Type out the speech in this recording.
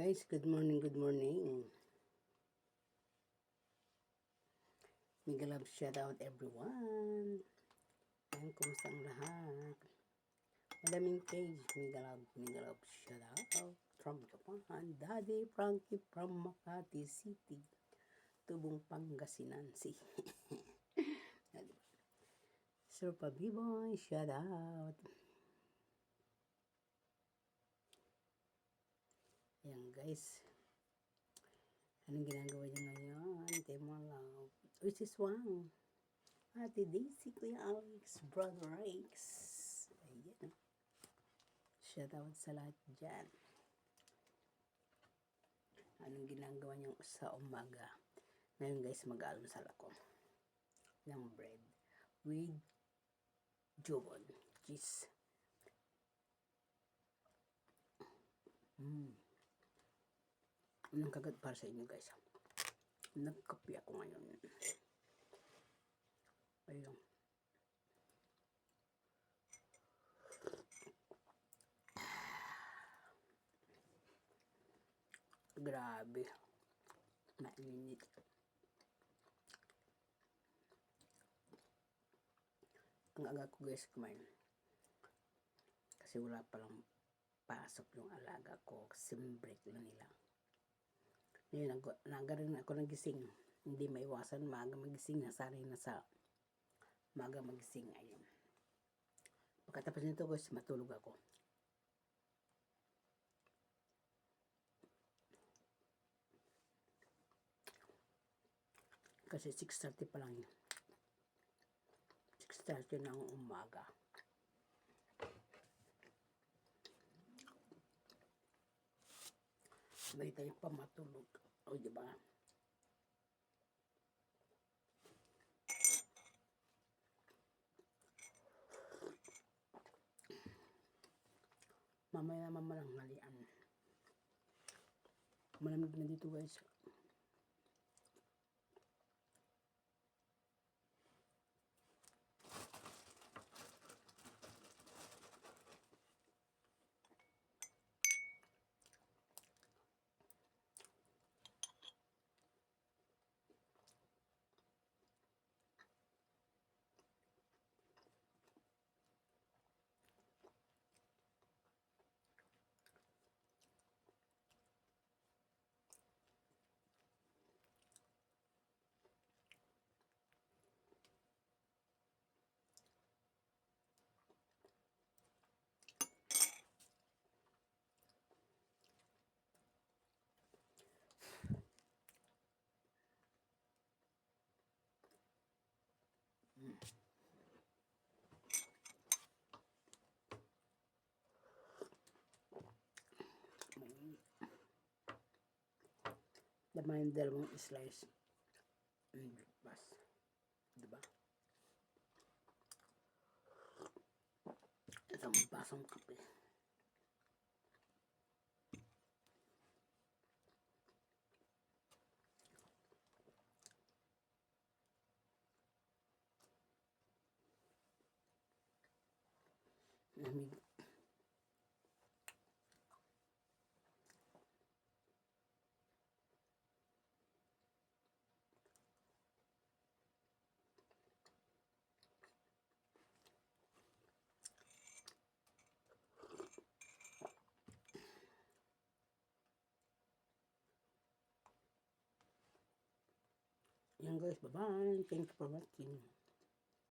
Guys, good morning, good morning. Mega love shout out everyone. Ayan, kumusta ang lahat? Madaming page, mega love shout out from Japan. Daddy Frankie from Makati City. Tubong Pangasinan City. Sir Pabiboy, shout out. Ayan guys. Anong ginagawa niyo ngayon? Tema love. Which is Wang. Ate Daisy, Kuya Alex, Brother Rex. Ayan. Shout out sa lahat dyan. Anong ginagawa niyo sa umaga? Ngayon guys, mag-almusal ako ng bread with jubon, cheese. Anong kagat para sa inyo guys? Nagkape ako ngayon. Ayun. Grabe. Mainit. Ang aga ko guys kumain. Kasi wala palang pasok yung alaga ko. Kasi break lang nila. Ngayon, nagarin ako nagising. Hindi maiwasan maaga magising. Nasanay na sa maaga magising. Ayun. Pagkatapos nito guys, matulog ako. Kasi 6:30 pa lang yun. 6:30 na ang umaga. May tayo pa matulog. O diba? Mamaya naman malanghalian. Malamig na dito guys. Laman yung dalawang slice. Breakfast. Diba? Isang basong kape. Lamig. Yan guys, bye-bye. Thank you for watching.